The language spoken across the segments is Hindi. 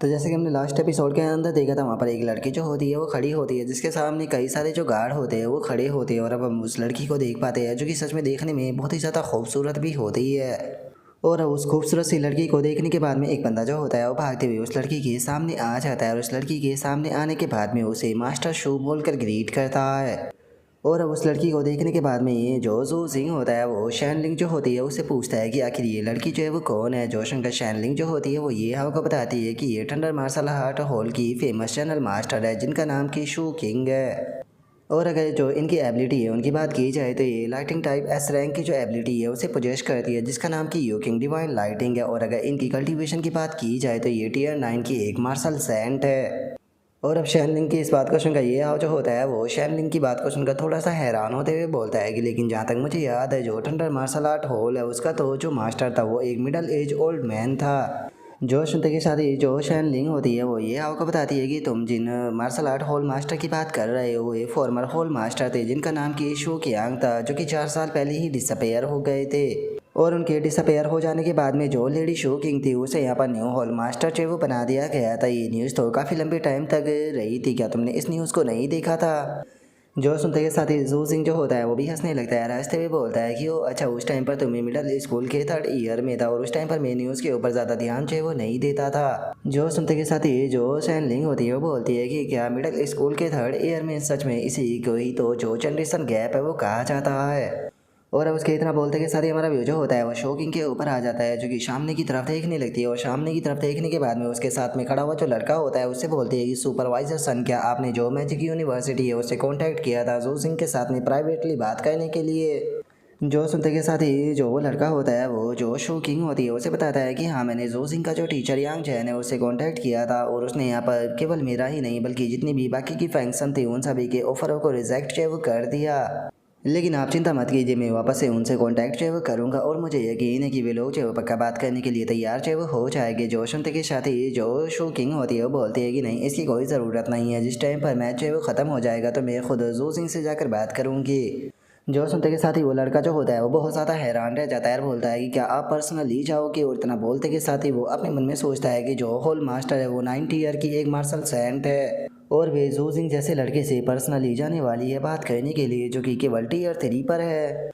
तो जैसे कि हमने लास्ट एपिसोड के अंदर देखा था, वहाँ पर एक लड़की जो होती है वो खड़ी होती है, जिसके सामने कई सारे जो गार्ड होते हैं वो खड़े होते हैं। और अब हम उस लड़की को देख पाते हैं जो कि सच में देखने में बहुत ही ज़्यादा खूबसूरत भी होती है। और अब उस खूबसूरत सी लड़की को देखने के बाद में एक बंदा जो होता है वो भागते हुए उस लड़की के सामने आ जाता है, और उस लड़की के सामने आने के बाद में उसे मास्टर शू बोलकर ग्रीट करता है। और अब उस लड़की को देखने के बाद में ये जो जू सिंह होता है वो शैनलिंग जो होती है उससे पूछता है कि आखिर ये लड़की जो है वो कौन है। जो शंकर शैनलिंग जो होती है वो ये हमको बताती है कि ये थंडर मार्शल आर्ट हॉल की फेमस चैनल मास्टर है, जिनका नाम की शू किंग है। और अगर जो इनकी एबिलिटी है उनकी बात की जाए तो ये लाइटिंग टाइप एस रैंक की जो एबिलिटी है उसे पोजेस करती है, जिसका नाम की यू किंग डिवाइन लाइटिंग है। और अगर इनकी कल्टीवेशन की बात की जाए तो ये टीयर 9 की एक मार्शल सेंट है। और अब शैनलिंग की इस बात को सुनकर ये हाव जो होता है वो शैनलिंग की बात को सुनकर थोड़ा सा हैरान होते हुए बोलता है कि लेकिन जहाँ तक मुझे याद है जो थंडर मार्शल आर्ट हॉल है उसका तो जो मास्टर था वो एक मिडल एज ओल्ड मैन था। जो सुनते के साथ ही जो शैनलिंग होती है वो ये हाव को बताती है कि तुम जिन मार्शल आर्ट हॉल मास्टर की बात कर रहे हो ये फॉर्मर हॉल मास्टर थे, जिनका नाम की शू कियांग था, जो कि 4 साल पहले ही डिसअपेयर हो गए थे। और उनके डिसअपेयर हो जाने के बाद में जो लेडी शो किंग थी उसे यहाँ पर न्यू हॉल मास्टर जो वो बना दिया गया था। ये न्यूज़ तो काफ़ी लंबे टाइम तक रही थी, क्या तुमने इस न्यूज़ को नहीं देखा था? जो सुनते के साथ ही जू सिंह जो होता है वो भी हंसने लगता है, हंसते हुए बोलता है कि वो अच्छा उस टाइम पर तुम्हें मिडिल स्कूल के 3rd ईयर में था और उस टाइम पर मैं न्यूज़ के ऊपर ज़्यादा ध्यान जो है वो नहीं देता था। जो सुनते के साथ ही जो शैनलिंग होती है वो बोलती है कि क्या मिडिल स्कूल के 3rd ईयर में सच में इसी को ही तो जो जनरेशन गैप है वो कहा जाता है। और अब उसके इतना बोलते के साथ ही हमारा व्यू जो होता है वो शोकिंग के ऊपर आ जाता है, जो कि सामने की तरफ देखने लगती है। और सामने की तरफ देखने के बाद में उसके साथ में खड़ा हुआ जो लड़का होता है उससे बोलती है कि सुपरवाइजर सन, क्या आपने जो मैजिक यूनिवर्सिटी है उससे कांटेक्ट किया था जू सिंह के साथ में प्राइवेटली बात करने के लिए? जो सुनते के साथ ही जो वो लड़का होता है वो जो शो किंग होती है उसे बताता है कि हाँ मैंने जू सिंह का जो टीचर यांग जैन है उससे कांटेक्ट किया था, और उसने यहाँ पर केवल मेरा ही नहीं बल्कि जितनी भी बाकी की फंक्शन थी उन सभी के ऑफरों को रिजेक्ट जो है वो कर दिया। लेकिन आप चिंता मत कीजिए, मैं वापस से उनसे कांटेक्ट जो है वो करूँगा और मुझे यकीन है कि वे लोग जो है वो पक्का बात करने के लिए तैयार जो है वो हो जाएंगे। जो सुनते के साथ ही जो शो किंग होती है वो बोलती है कि नहीं इसकी कोई ज़रूरत नहीं है, जिस टाइम पर मैच जो है वो ख़त्म हो जाएगा तो मैं खुद जू सिंह से जाकर बात करूँगी। जो सुनते के साथ ही वो लड़का जो होता है वो बहुत ज़्यादा हैरान रह जाता है और बोलता है कि क्या आप पर्सनली जाओगे? और इतना बोलते के साथ ही वो अपने मन में सोचता है कि जो होल मास्टर है वो 90 ईयर की एक मार्शल सेंट है, और वे जू सिंह जैसे लड़के से पर्सनली जाने वाली है बात करने के लिए, जो कि केवल टीयर 3 पर है।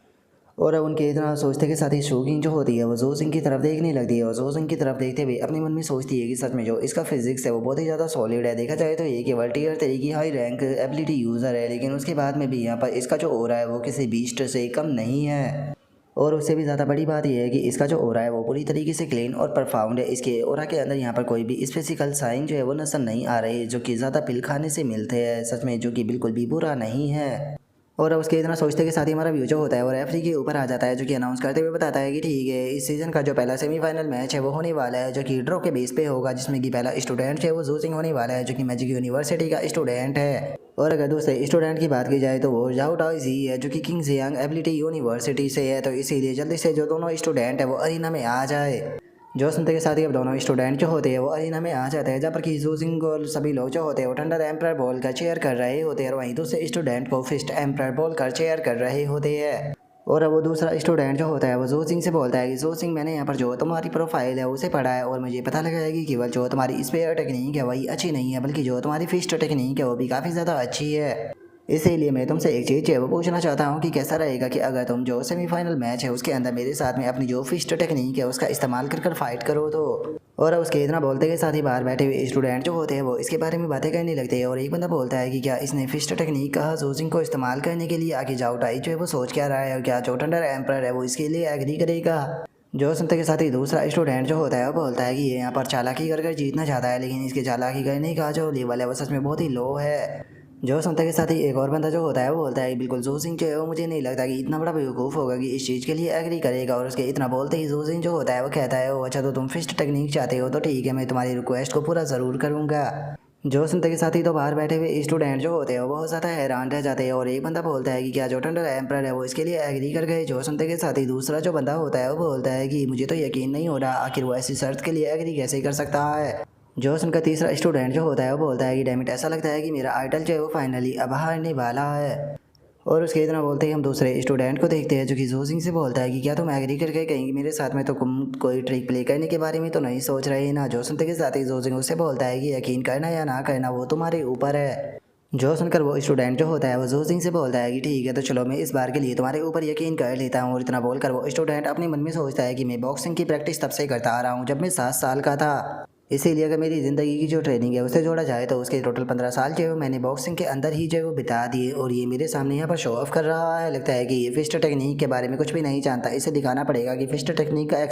और अब उनके इतना सोचते के साथ ही शोकिंग जो होती है वो जू सिंह की तरफ देखने लगती है, और जू सिंह की तरफ देखते हुए अपने मन में सोचती है कि सच में जो इसका फिजिक्स है वो बहुत ही ज़्यादा सॉलिड है। देखा जाए तो ये केवल टीयर 3 की हाई रैंक एबिलिटी यूज़र है, लेकिन उसके बाद में भी यहाँ पर इसका जो ओरा है वो किसी बीस्ट से कम नहीं है। और उससे भी ज़्यादा बड़ी बात यह है कि इसका जो ओरा है वो पूरी तरीके से क्लीन और परफाउंड है। इसके ओरा के अंदर यहाँ पर कोई भी स्पेसिकल साइन जो है वो नजर नहीं आ रही, जो कि ज़्यादा पिल खाने से मिलते हैं सच में, जो कि बिल्कुल भी बुरा नहीं है। और अब उसके इतना सोचते के साथ ही हमारा व्यू जो होता है वो रेफरी के ऊपर आ जाता है, जो कि अनाउंस करते हुए बताता है कि ठीक है इस सीज़न का जो पहला सेमीफाइनल मैच है वो होने वाला है, जो कि ड्रॉ के बेस पे होगा, जिसमें कि पहला स्टूडेंट है वो जू सिंह होने वाला है, जो कि मैजिक यूनिवर्सिटी का स्टूडेंट है। और अगर दूसरे स्टूडेंट की बात की जाए तो वो जाओ टाओ जी है, जो कि किंग जियांग एबिलिटी यूनिवर्सिटी से है। तो इसीलिए जल्दी से जो दोनों स्टूडेंट है वो अरीना में आ जाए। जो सुनते के साथ ही अब दोनों स्टूडेंट जो होते हैं वो अरीना में आ जाते हैं, जहाँ पर कि जू सिंह और सभी लोग जो होते हैं वो थंडर एम्पायर बॉल का चेयर कर रहे होते हैं, और वहीं दूसरे स्टूडेंट को फिस्ट एम्पायर बॉल का चेयर कर रहे होते हैं। और अब वो दूसरा स्टूडेंट जो होता है वो जू सिंह से बोलता है कि जू सिंह मैंने यहाँ पर जो तुम्हारी प्रोफाइल है उसे पढ़ा है, और मुझे पता लगा है कि केवल जो तुम्हारी स्पेयर टेक्निक है वही अच्छी नहीं है, बल्कि जो तुम्हारी फिस्ट टेक्निक है वो भी काफ़ी ज़्यादा अच्छी है। इसीलिए मैं तुमसे एक चीज़ है वो पूछना चाहता हूँ कि कैसा रहेगा कि अगर तुम जो सेमीफाइनल मैच है उसके अंदर मेरे साथ में अपनी जो फिस्ट टेक्निक है उसका इस्तेमाल कर फाइट करो तो। और उसके इतना बोलते के साथ ही बाहर बैठे हुए स्टूडेंट जो होते हैं वो इसके बारे में बातें करने लगते हैं, और एक बंदा बोलता है कि क्या इसने फिस्ट टेक्निक कहा जू सिंह को इस्तेमाल करने के लिए? आगे जाओ टाई जो है वो सोच क्या रहा है, और क्या जो थंडर एम्पायर है वो इसके लिए एग्री करेगा? जो सुनते के साथ ही दूसरा स्टूडेंट जो होता है वो बोलता है कि ये यहाँ पर चालाकी कर जीतना चाहता है, लेकिन इसके चालाकी करने का जो लेवल है वो सच में बहुत ही लो है। जो सुनते के साथ ही एक और बंदा जो होता है वो बोलता है बिल्कुल जू सिंह जो है वो मुझे नहीं लगता कि इतना बड़ा बेवकूफ़ होगा कि इस चीज़ के लिए एग्री करेगा। और उसके इतना बोलते ही जू सिंह जो होता है वो कहता है ओ अच्छा तो तुम फिस्ट टेक्निक चाहते हो तो ठीक है, मैं तुम्हारी रिक्वेस्ट को पूरा ज़रूर करूँगा। जो सुनते के साथ ही तो बाहर बैठे हुए स्टूडेंट जो होते हैं वो बहुत ज़्यादा हैरान रह जाते हैं, और एक बंदा बोलता है कि क्या जो थंडर एम्परर है वो इसके लिए एग्री कर गए? जो सुनते के साथ ही दूसरा जो बंदा होता है वो बोलता है कि मुझे तो यकीन नहीं हो रहा, आखिर वो ऐसी शर्त के लिए एग्री कैसे कर सकता है? जो सुनकर तीसरा स्टूडेंट जो होता है वो बोलता है कि डैमिट ऐसा लगता है कि मेरा आइडल जो है वो फाइनली अब हारने वाला है। और उसके इतना बोलते ही हम दूसरे स्टूडेंट को देखते हैं जो कि जोसिंग से बोलता है कि क्या तुम एग्री करके कहेंगे मेरे साथ में, तो तुम कोई ट्रिक प्ले करने के बारे में तो नहीं सोच रहे ना। जो सुनते के साथ ही जोसिंग उससे बोलता है कि यकीन करना या ना करना वो तुम्हारे ऊपर है। जो सुनकर वो स्टूडेंट जो होता है वो जोसिंग से बोलता है कि ठीक है तो चलो मैं इस बार के लिए तुम्हारे ऊपर यकीन कर लेता हूँ। और इतना बोलकर वो स्टूडेंट अपने मन में सोचता है कि मैं बॉक्सिंग की प्रैक्टिस तब से करता आ रहा हूँ जब मैं 7 साल का था। इसीलिए अगर मेरी ज़िंदगी की जो ट्रेनिंग है उसे जोड़ा जाए तो उसके टोटल 15 साल जो है वो मैंने बॉक्सिंग के अंदर ही जो है वो बिता दिए। और ये मेरे सामने यहाँ पर शो ऑफ कर रहा है। लगता है कि ये फिस्ट टेक्निक के बारे में कुछ भी नहीं जानता। इसे दिखाना पड़ेगा कि फिस्ट टेक्निक का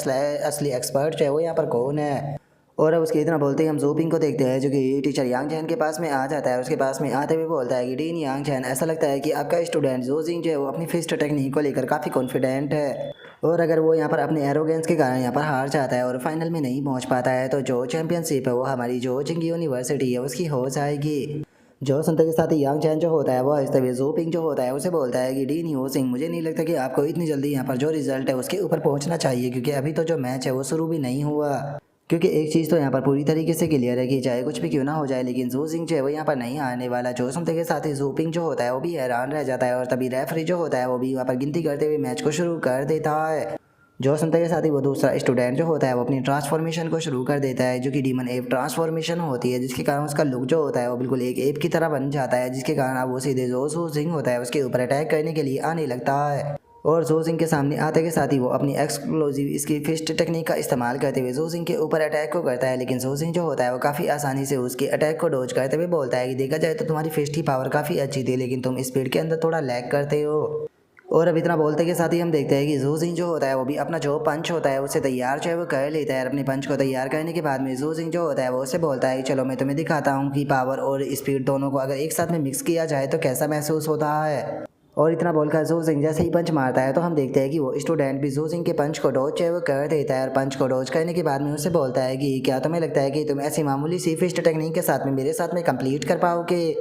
असली एक्सपर्ट जो है वो यहाँ पर कौन है। और अब उसके इतना बोलते ही हम जोपिंग को देखते हैं जो कि टीचर यांग चैन के पास में आ जाता है। उसके पास में आते हुए बोलता है कि डीन यांग चैन, ऐसा लगता है कि आपका स्टूडेंट जोजिंग जो है वो अपनी फिस्ट टेक्निक को लेकर काफ़ी कॉन्फिडेंट है। और अगर वो यहाँ पर अपने एरोगेंस के कारण यहाँ पर हार जाता है और फाइनल में नहीं पहुँच पाता है तो जो चैंपियनशिप है वो हमारी जो चिंग यूनिवर्सिटी है उसकी हो जाएगी। जो सुनते के साथ ही यांग चैन जो होता है वो हंसते हुए जोपिंग जो होता है उसे बोलता है कि डीन हो सिंह, मुझे नहीं लगता कि आपको इतनी जल्दी यहाँ पर जो रिजल्ट है उसके ऊपर पहुँचना चाहिए, क्योंकि अभी तो जो मैच है वो शुरू भी नहीं हुआ। क्योंकि एक चीज़ तो यहाँ पर पूरी तरीके से क्लियर है कि चाहे कुछ भी क्यों ना हो जाए लेकिन जू सिंह जो है वो यहाँ पर नहीं आने वाला। जो सुनते के साथ ही जूपिंग जो होता है वो भी हैरान रह जाता है और तभी रेफरी जो होता है वो भी वहाँ पर गिनती करते हुए मैच को शुरू कर देता है। जो सुनते के साथ ही वो दूसरा स्टूडेंट जो होता है वो अपनी ट्रांसफॉर्मेशन को शुरू कर देता है जो कि डीमन एप ट्रांसफॉर्मेशन होती है, जिसके कारण उसका लुक जो होता है वो बिल्कुल एक एप की तरह बन जाता है, जिसके कारण अब वो सीधे जो सिंह होता है उसके ऊपर अटैक करने के लिए आने लगता है। और जो सिंह के सामने आते के साथ ही वो अपनी एक्सप्लोजिव इसकी फिस्ट टेक्निक का इस्तेमाल करते हुए जो सिंह के ऊपर अटैक को करता है। लेकिन जो सिंह जो होता है वो काफ़ी आसानी से उसके अटैक को डोज करते हुए बोलता है कि देखा जाए तो तुम्हारी फिस्ट की पावर काफ़ी अच्छी थी लेकिन तुम स्पीड के अंदर थोड़ा लैग करते हो। और अब इतना बोलते के साथ ही हम देखते हैं कि जू सिंह जो होता है वो भी अपना जो पंच होता है उसे तैयार जो है वो कर लेता है। अपने पंच को तैयार करने के बाद में जू सिंह जो होता है वो उसे बोलता है कि चलो मैं तुम्हें दिखाता हूँ कि पावर और स्पीड दोनों को अगर एक साथ में मिक्स किया जाए तो कैसा महसूस होता है। और इतना बोलकर जू सिंह जैसे ही पंच मारता है तो हम देखते हैं कि वो स्टूडेंट भी जू सिंह के पंच को डॉज जो है वो कर देता है। और पंच को डॉज करने के बाद में उससे बोलता है कि क्या तुम्हें लगता है कि तुम ऐसी मामूली सी फिस्ट टेक्निक के साथ में मेरे साथ में कंप्लीट कर पाओगे।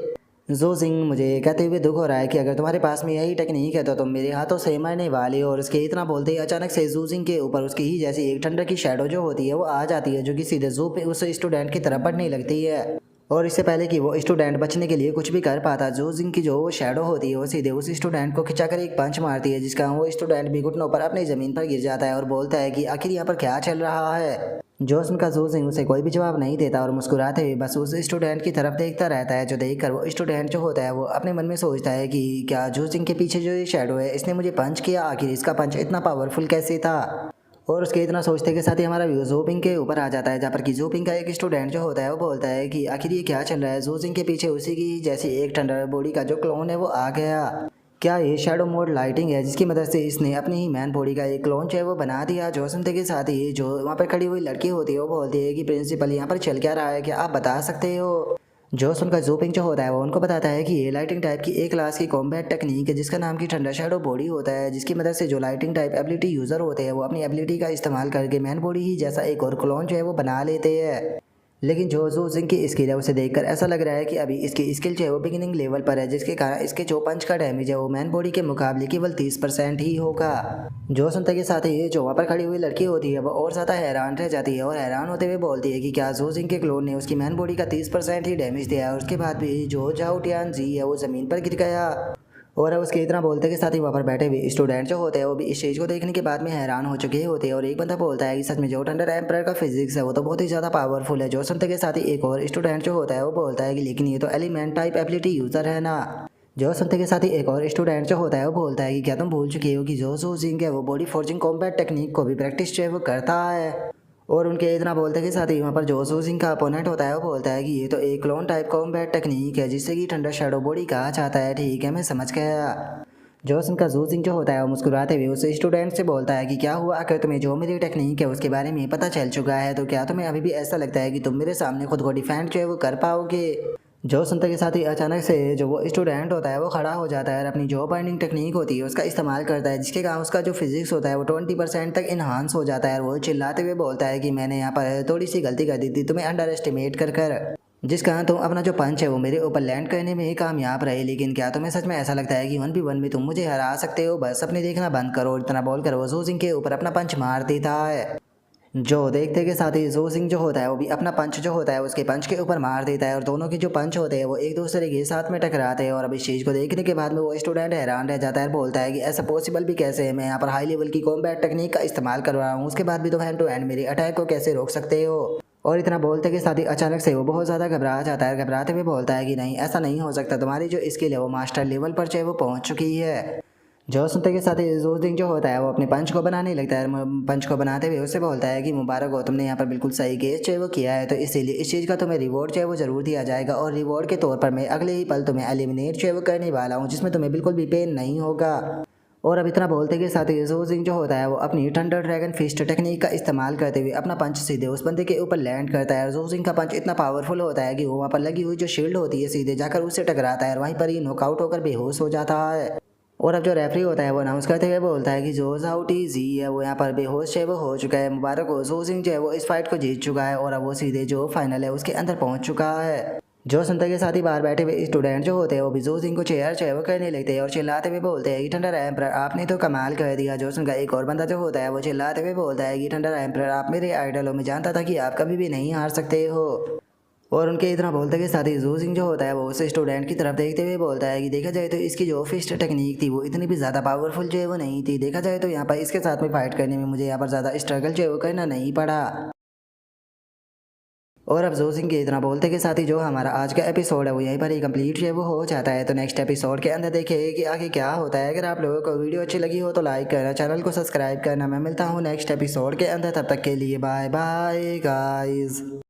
जो सिंह, मुझे कहते हुए दुख हो रहा है कि अगर तुम्हारे पास में यही टेक्निक है तो तुम मेरे हाथों से मरने वाले हो। और उसके इतना बोलते ही अचानक से जू सिंह के ऊपर उसकी ही जैसी एक ठंडर की शैडो जो होती है वो आ जाती है जो कि सीधे जू पे उस स्टूडेंट की तरफ बढ़ने लगती है। और इससे पहले कि वो स्टूडेंट बचने के लिए कुछ भी कर पाता, जू सिंह की जो शैडो होती है वो सीधे उस स्टूडेंट को खिंचाकर एक पंच मारती है, जिसका वो स्टूडेंट भी घुटनों पर अपनी ज़मीन पर गिर जाता है और बोलता है कि आखिर यहाँ पर क्या चल रहा है। जो सुनकर जू सिंह उसे कोई भी जवाब नहीं देता और मुस्कुराते हुए बस उस स्टूडेंट की तरफ देखता रहता है। जो देखकर वो स्टूडेंट जो होता है वो अपने मन में सोचता है कि क्या जू सिंह के पीछे जो ये शैडो है इसने मुझे पंच किया, आखिर इसका पंच इतना पावरफुल कैसे था। और उसके इतना सोचते के साथ ही हमारा व्यू जोपिंग के ऊपर आ जाता है, जहाँ पर कि जोपिंग का एक स्टूडेंट जो होता है वो बोलता है कि आखिर ये क्या चल रहा है। जो सिंह के पीछे उसी की जैसी एक थंडर बॉडी का जो क्लोन है वो आ गया। क्या ये शैडो मोड लाइटिंग है जिसकी मदद से इसने अपनी ही मैन बॉडी का एक क्लोन जो है वो बना दिया। जो सुनते के साथ ही जो वहाँ पर खड़ी हुई लड़की होती है वो बोलती है कि प्रिंसिपल यहाँ पर चल क्या रहा है, क्या आप बता सकते हो। जो सुनकर जोपिंग जो होता है वो उनको बताता है कि ये लाइटिंग टाइप की एक क्लास की कॉम्बैट टेक्निक है जिसका नाम की ठंडा शैडो बॉडी होता है, जिसकी मदद से जो लाइटिंग टाइप एबिलिटी यूज़र होते हैं वो अपनी एबिलिटी का इस्तेमाल करके मैन बॉडी ही जैसा एक और क्लोन जो है वो बना लेते हैं। लेकिन जो जू सिंह की स्किल है उसे देखकर ऐसा लग रहा है कि अभी इसकी स्किल जो है वो बिगिनिंग लेवल पर है, जिसके कारण इसके जो पंच का डैमेज है वो मैन बॉडी के मुकाबले केवल 30% ही होगा। जो सुनते के साथ ही जो वहाँ पर खड़ी हुई लड़की होती है वो और ज़्यादा हैरान रह जाती है और हैरान होते हुए बोलती है कि क्या जू सिंह के क्लोन ने उसकी मैन बॉडी का 30% ही डैमेज दिया और उसके बाद भी जो झाओ टियान जी है वो ज़मीन पर गिर गया। और अब उसके इतना बोलते के साथ ही वहाँ पर बैठे हुए स्टूडेंट जो होते हैं वो भी इस स्टेज को देखने के बाद में हैरान हो चुके होते हैं। और एक बंदा बोलता है कि सच में जो थंडर एम्परर का फिजिक्स है वो तो बहुत ही ज़्यादा पावरफुल है। जो सुनते के साथ ही एक और स्टूडेंट जो होता है वो बोलता है कि लेकिन ये तो एलिमेंट टाइप एबिलिटी यूज़र है ना। जो सुनते के साथ ही एक और स्टूडेंट जो होता है वो बोलता है कि क्या तुम भूल चुके हो कि जो जू सिंह है वो बॉडी फोर्जिंग कॉम्बैट टेक्निक को भी प्रैक्टिस जो है वो करता है। और उनके इतना बोलते के साथ ही वहाँ पर जो जू सिंह का अपोनेंट होता है वो बोलता है कि ये तो एक क्लोन टाइप कॉम्बैट टेक्निक है जिससे कि ठंडा शैडो बॉडी कहा जाता है। ठीक है, मैं समझ गया। जो उनका जू सिंह जो होता है वो मुस्कुराते हुए उस स्टूडेंट से बोलता है कि क्या हुआ, अगर तुम्हें जो मेरी टेक्निक है उसके बारे में पता चल चुका है तो क्या तुम्हें अभी भी ऐसा लगता है कि तुम मेरे सामने खुद को डिफेंड जो है वो कर पाओगे। जो सुनते के साथ ही अचानक से जो वो स्टूडेंट होता है वो खड़ा हो जाता है और अपनी जो बाइंडिंग टेक्निक होती है उसका इस्तेमाल करता है, जिसके कारण उसका जो फिजिक्स होता है वो 20% तक इन्हांस हो जाता है। और वो चिल्लाते हुए बोलता है कि मैंने यहाँ पर थोड़ी सी गलती कर दी थी तुम्हें अंडर एस्टिमेट कर जिस कारण तुम अपना जो पंच है वो मेरे ऊपर लैंड करने में ही कामयाब रहे। लेकिन क्या तुम्हें सच में ऐसा लगता है कि 1v1 में तुम मुझे हरा सकते हो? बस अपने देखना बंद करो। इतना बोलकर वो जू सिंह के ऊपर अपना पंच मार देता है। जो देखते के साथ ही जो सिंह जो होता है वो भी अपना पंच जो होता है उसके पंच के ऊपर मार देता है और दोनों के जो पंच होते हैं वो एक दूसरे के साथ में टकराते हैं। और अब इस चीज़ को देखने के बाद में वो स्टूडेंट हैरान रह जाता है, बोलता है कि ऐसा पॉसिबल भी कैसे है, मैं यहाँ पर हाई लेवल की कॉम्बैट टेक्निक का इस्तेमाल कर रहा हूँ, उसके बाद भी तुम हैंड टू हैंड मेरे अटैक को कैसे रोक सकते हो। और इतना बोलते के साथ ही अचानक से वो बहुत ज़्यादा घबरा जाता है, घबराते हुए बोलता है कि नहीं ऐसा नहीं हो सकता, तुम्हारी जो स्किल है वो मास्टर लेवल पर जो है वो पहुँच चुकी है। जो सुनते के साथ ही जोशिंग जो होता है वो अपने पंच को बनाने लगता है। पंच को बनाते हुए उससे बोलता है कि मुबारक हो, तुमने यहाँ पर बिल्कुल सही केस जो है वो किया है, तो इसीलिए इस चीज़ का तुम्हें रिवॉर्ड जो है वो ज़रूर दिया जाएगा। और रिवॉर्ड के तौर पर मैं अगले ही पल तुम्हें एलिमिनेट जो है वो करने वाला हूँ, जिसमें तुम्हें बिल्कुल भी पेन नहीं होगा। और अब इतना बोलते के साथ ही जोशिंग जो होता है वो अपनी थंडर ड्रैगन फिस्ट टेक्निक का इस्तेमाल करते हुए अपना पंच सीधे उस बंदे के ऊपर लैंड करता है। जोशिंग का पंच इतना पावरफुल होता है कि वो वहाँ पर लगी हुई जो शील्ड होती है सीधे जाकर उससे टकराता है और वहीं पर ही नॉकआउट होकर बेहोश हो जाता है। और अब जो रेफरी होता है वो अनाउंस करते हुए बोलता है कि जोज आउट इजी है, वो यहाँ पर बेहोश है वो हो चुका है, मुबारक हो, जो सिंह जो है वो इस फाइट को जीत चुका है और अब वो सीधे जो फाइनल है उसके अंदर पहुंच चुका है। जो संता के साथ ही बाहर बैठे हुए स्टूडेंट जो होते हैं वो भी जो सिंह को चेयर जो है वो करने लगते हैं और चिल्लाते हुए बोलते हैं कि ठंडर एम्परर आपने तो कमाल कर दिया। जो का एक और बंदा जो होता है वो चिल्लाते हुए बोलता है कि ठंडर एम्परर आप मेरे आइडल हो, मैं जानता था कि आप कभी भी नहीं हार सकते हो। और उनके इतना बोलते के साथ ही जू सिंह जो होता है वो उस स्टूडेंट की तरफ देखते हुए बोलता है कि देखा जाए तो इसकी जो फिस्ट टेक्निक थी वो इतनी भी ज़्यादा पावरफुल जो है वो नहीं थी, देखा जाए तो यहाँ पर इसके साथ में फाइट करने में मुझे यहाँ पर ज़्यादा स्ट्रगल जो है वो करना नहीं पड़ा। और अब जू सिंह के इतना बोलते के साथ ही जो हमारा आज का एपिसोड है वो यहीं पर ही कंप्लीट जो है वो हो जाता है। तो नेक्स्ट एपिसोड के अंदर देखिए कि आगे क्या होता है। अगर आप लोगों को वीडियो अच्छी लगी हो तो लाइक करना, चैनल को सब्सक्राइब करना। मैं मिलता हूँ नेक्स्ट एपिसोड के अंदर, तब तक के लिए बाय बाय गाइज।